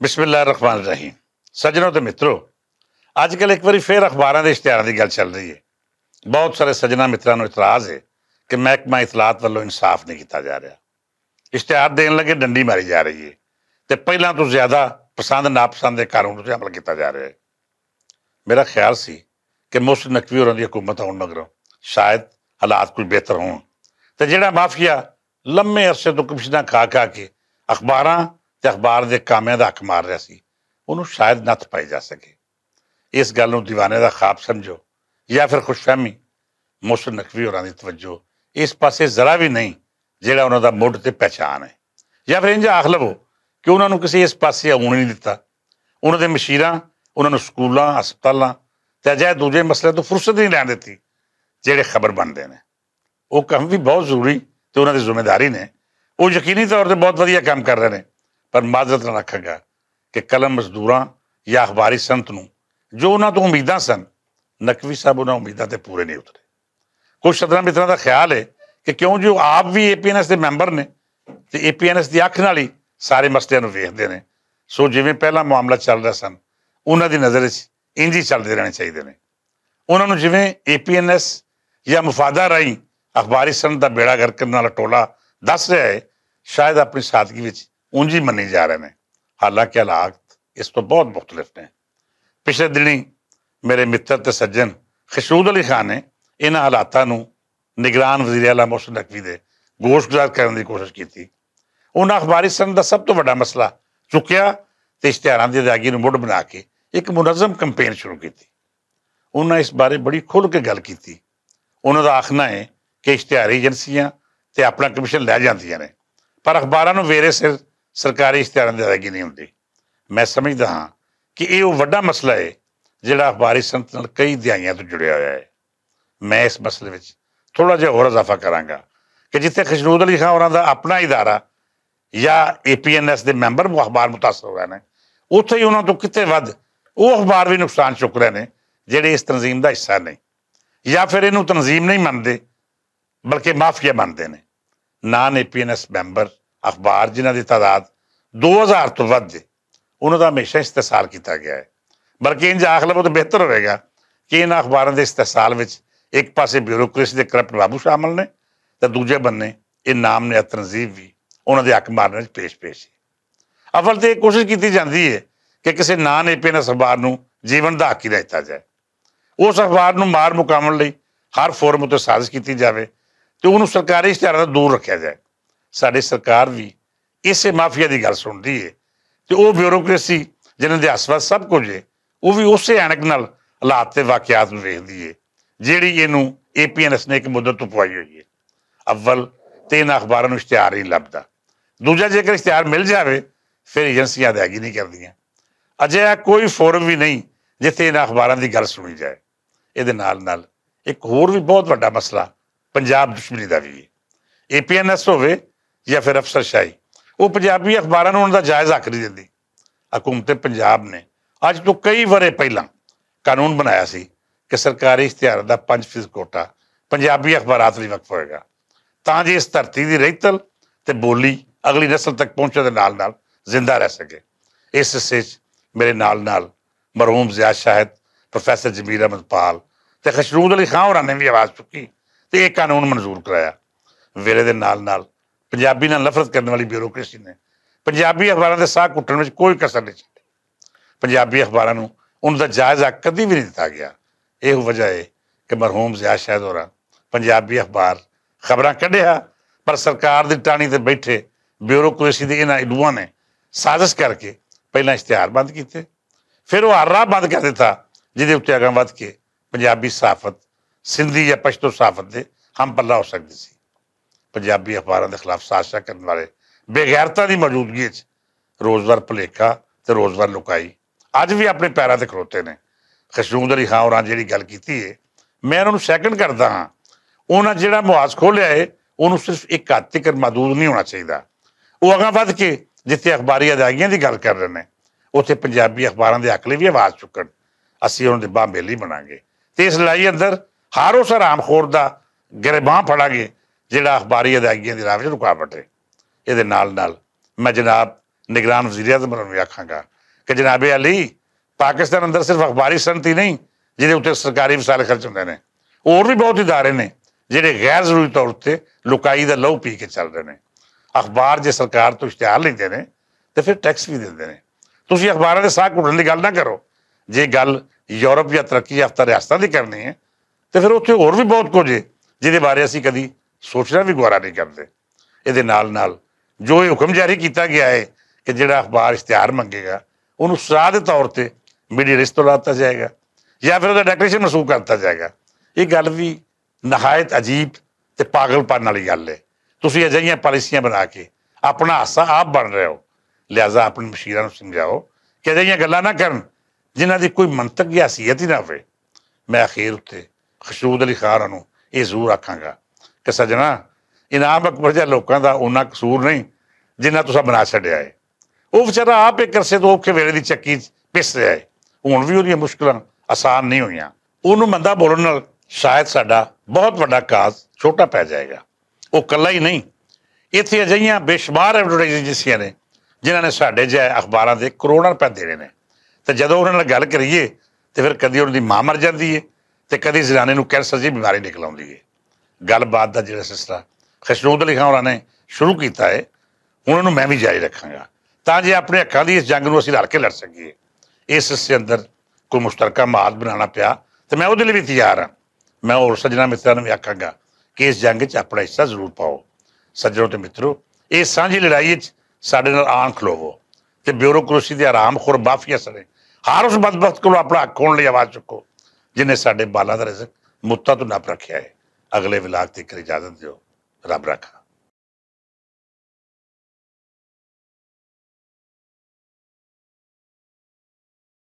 बिस्मिल्लाहिर्रहमानिर्रहीम। सज्जनों तो मित्रों, अजकल एक बार फिर अखबारों के इश्तिहारों की गल चल रही है। बहुत सारे सज्जना मित्रों को इतराज़ है कि महकमा इतलात वालों इंसाफ नहीं किया जा रहा। इश्तिहार देने लगे डंडी मारी जा रही है तो पहलों तो ज्यादा पसंद नापसंद के कानून पर अमल किया जा रहा है। मेरा ख्याल सी कि मोहसिन नकवी होरां दी हुकूमत आउण मगरों शायद हालात कुछ बेहतर होण ते जिहड़ा माफिया लंबे अरसे तो कमिशनां खा खा के अखबारां ते अखबार के कामिਆਂ ਦਾ हक मार रहा सी, ਉਹਨੂੰ शायद नत्थ पाई जा सके। इस गल नूं दीवाने का खाब समझो या फिर खुशफहमी मोहसिन नकवी होरां दी तवज्जो इस पासे जरा भी नहीं जिहड़ा उन्हां दा मुੱਢ ते पहचान है, या फिर इंज आख लवो कि उन्होंने किसी इस पासे आउण ही नहीं दिता। उन्होंने मशीरां उन्होंने स्कूलों हस्पतालों ते अजिहे दूजे मसले तो फुरसत नहीं लैण दित्ती जिहड़े खबर बनते हैं। वो काम भी बहुत जरूरी तो उन्होंने जिम्मेदारी ने, वो यकीनी तौर पर बहुत वधिया काम कर रहे हैं, पर माजरत नाल आखांगा कि कलम मजदूरां या अखबारी संत नूं जो उन्हां तो उम्मीदां सन, नकवी साहब उन्हां उम्मीदां ते पूरे नहीं उतरे। कुछ सदना मित्रां का ख्याल है कि क्यों जो आप भी APNS के मैंबर ने तो APNS की अख नाल ही सारे मसलिਆਂ ਨੂੰ ਵੇਖਦੇ ਨੇ, सो जिवें पहला मामला चल रहा सन उन्हां दी नज़र इंज ही चलते रहने चाहिए ने। उन्होंने जिवें APNS या मुफादा राही अखबारी संत का बेड़ा गर्क करने वाला टोला दस रहा है, शायद अपनी सादगी में ਉਂਝ ही मनी जा रहे हैं। हालांकि हालात इस तो बहुत मुख्तलिफ ने। पिछले दिनी मेरे मित्र ते सज्जन खशरूद अली खान ने इन्हां हालातां नूं निगरान वज़ीर आला मोहसिन नकवी दे गोशगुजार करने की कोशिश की थी। उन्हां अखबारी संत का सब तो बड़ा मसला चुकिया तो इश्तिहारां दी अदायगी नूं मुड़ बना के एक मुनज़म कंपेन शुरू की। उन्होंने इस बारे बड़ी खुल के गल की। उन्हों का आखना है कि इश्तिहारी एजेंसियां ते अपना कमिशन लै जांदियां ने, पर अखबारां नूं वेरे सिर सरकारी इश्तिहारां दी अदायगी नहीं होंदी। मैं समझदा हाँ कि यह वो वड्डा मसला है जिहड़ा अखबारी संत नाल कई दिहाइयां तो जुड़िया होया है। मैं इस मसले में थोड़ा जिहा होर इजाफा करांगा कि जिथे खशरूद अली खान होरां दा अपना इदारा या APNS के मैंबर अखबार मुतासर हो रहे हैं, उत्थे ही उन्होंने तो किते वध वो अखबार भी नुकसान चुक रहे हैं जिहड़े इस तंजीम का हिस्सा नहीं, या फिर इनू तंजीम नहीं मनते बल्कि माफिया मनते हैं। नान APNS मैंबर अखबार जिन्हां की तादाद 2000 तो वध है, उन्होंने हमेशा इस्तेसाल किया गया है। बल्कि इंज आख लवो तो बेहतर होगा कि इन अखबारों के इस्तेसाल में एक पासे ब्यूरोक्रेसी के करप्ट बाबू शामिल ने तो दूजे बन्ने ये नाम ने तनजीब भी उन्होंने हक मारने पेश पेश है। अव्वल तो यह कोशिश की जाती है कि किसी नान APNS अखबार को जीवन का हक ही दिता जाए, उस अखबार को मार मुकावन लई हर फोरम उत्ते साजिश की जाए तो उन्होंने सरकारी इश्तिहारां तो दूर रखा जाए। साडी सरकार भी इसे माफिया की गल सुनती है तो वो ब्यूरोक्रेसी जिन्हां दे हसवस सब कुछ है वो भी उस ऐनक नाल हालात ते वाकियात नूं वेखदी है जिहड़ी इहनूं APNS ने एक मुद्दत तो पवाई हुई है। अव्वल तो इन्हां अखबारां नूं इश्तिहार ही लभदा, दूजा जेकर इश्तिहार मिल जाए फिर एजेंसियां अदायगी नहीं करदियां। अजिहा कोई फोरम भी नहीं जिथे इन्हां अखबारां की गल सुनी जाए। इहदे नाल नाल एक होर भी बहुत वड्डा मसला पंजाब दुश्मनी का भी है। APNS होवे या फिर अफसरशाही, वो पंजाबी अखबारां नूं उन्हां दा जायज़ हक नहीं दिंदी। हुकूमत पंजाब ने अज तो कई वरे पहला कानून बनाया सी कि सरकारी इश्तिहारां दा 5% कोटा पंजाबी अखबारात लई वक्फ होएगा तां जे इस धरती की रहीतल ते बोली अगली नस्ल तक पहुंचण दे नाल नाल जिंदा रह सके। इस हिस्से मेरे नाल नाल मरहूम ज़िया शाहिद, प्रोफैसर जमीर अहमद पाल ते खशरूद अली खान होरां ने भी आवाज़ चुकी तो यह कानून मंजूर कराया। वेले दे नाल नाल पंजाबी नाल नफरत करने वाली ब्यूरोक्रेसी ने पंजाबी अखबारों के साह घुट्टण में कोई कसर नहीं छड्डी। पंजाबी अखबारों को उनका जायज़ हक कभी भी नहीं दिता गया। यह वजह है कि मरहूम ज़िया शाहिद होरां पंजाबी अखबार खबरां कढ़िया, पर सरकार की टाणी ते बैठे ब्यूरोक्रेसी के इन्हां इडूआं ने साजिश करके पहला इश्तिहार बंद किए, फिर वो हर राह बंद कर दिता जिहदे उत्ते अगां वध के पंजाबी सहाफत सिंधी या पश्तो सहाफत के हम पल्ला हो सकती सी। पंजाबी अखबारों के खिलाफ साजिश करने वाले बेगैरतां की मौजूदगी रोज़गार भुलेखा तो रोज़गार लुकाई अज भी अपने पैरों से खड़ोते हैं। खशरूद अली खान होरां जिहड़ी गल कीती है मैं उन्होंने सैकंड करता हाँ। उन्हें जिहड़ा मुआज खोलिया है उन्होंने सिर्फ एक हद तक महदूद नहीं होना चाहिए। वो अगां वध के जिथे अखबारी अदायगियां की गल कर रहे हैं उत्थे पंजाबी अखबारों के हक लई भी आवाज़ चुकण। असीं उन्हां दे बांह बेली बनांगे तो इस लड़ाई अंदर हर उस हरामखोर का गिरबां फड़ांगे जिहड़ा अखबारी अदायगियां की राह विच रुकावट है। ये नाल नाल मैं जनाब निगरान वज़ीर आज़म होरां नूं भी आखांगा कि जनाब अली पाकिस्तान अंदर सिर्फ अखबारी सनती नहीं जिहदे उत्ते सरकारी वसाइल खर्च हुंदे ने, होर भी बहुत इदारे ने जिहड़े गैर जरूरी तौर पर लुकाई दा लहू पी के चल रहे हैं। अखबार जे सरकार तो इश्तिहार लेंदे ने तो फिर टैक्स भी देंदे ने। तुसीं अखबारां दे साह घुटण दी गल ना करो। जे गल यूरोप या तरक्की याफ्ता रियासतां दी करनी है तो फिर उत्थे होर भी बहुत कुछ है जिहदे बारे असीं कदी सोचना भी गवारा नहीं करते। ਇਹਦੇ ਨਾਲ ਨਾਲ जो ये हुक्म जारी किया गया है कि ਜਿਹੜਾ अखबार इश्तिहार मंगेगा ਉਹਨੂੰ ਸਰਾਹ ਦੇ तौर पर मीडिया रिश्त तो लाता जाएगा या फिर ਉਹਦਾ ਡੈਕਲੇਰੇਸ਼ਨ ਮਸੂਖ करता जाएगा। ये गल भी नहायत अजीब ਤੇ पागलपन वाली गल है। ਤੁਸੀਂ ਅਜਿਹੀਆਂ ਪਾਲਿਸੀਆਂ बना के अपना हासा आप बन रहे हो। लिहाजा अपने मशीरां ਨੂੰ समझाओ कि ਅਜਿਹੀਆਂ ਗੱਲਾਂ ना करन जिन्हां दी कोई मंतक या हैसियत ही ना होवे। मैं अखीर उत्ते खशरूद अली खान ਨੂੰ ਇਹ ਜ਼ਰੂਰ ਆਖਾਂਗਾ कि सजना इनाम अकबर जिहा लोगों का उन्ना कसूर नहीं जिन्ना तुसां बना छड्डिया है। वो बेचारा आप एक अरसे तो औखे वेले की चक्की पिस रहा है। हुण भी उहदियां मुश्किलां आसान नहीं हुई। उहनूं मंदा बोलण नाल शायद साडा बहुत वड्डा काज छोटा पै जाएगा। वो कल्ला ही नहीं, इत्थे अजिहियां बेशुमार एडवर्टाइजिंग एजेंसियां ने जिन्हां ने साडे जिहे अखबारां दे करोड़ां रुपए देने ने ते जदों उहनां नाल गल करिए ते फिर कदी उहनां दी मां मर जांदी है ते कदी जनाने नूं कैंसर दी बीमारी निकल आउंदी है। गलबात दा जिहड़ा सिलसिला खशरूद अली खान होरां ने शुरू किया है हुण उहनूं मैं भी जारी रखांगा तां जे अपने हक्कां दी इस जंग नूं असीं लड़ के लड़ सकीए। इस हिस्से अंदर कोई मुश्तरका महाद बनाना पिया तो मैं उहदे लई भी तैयार हाँ। मैं होर सज्जना मित्रां नूं भी आखांगा कि इस जंग च अपना हिस्सा जरूर पाओ। सज्जनों ते मित्रों, इस सांझी लड़ाई च साडे नाल आण खलोवो ते ब्यूरोक्रेसी दे आरामखोर माफिया सने हर उस बदबख्त कोलों अपना हक खोण लई आवाज़ चुको जिन्हें साडे बालां दा रिज़क मुत्तां तो नप रखिया है। अगले विलाग तक इजाजत दिओ। रब रखा।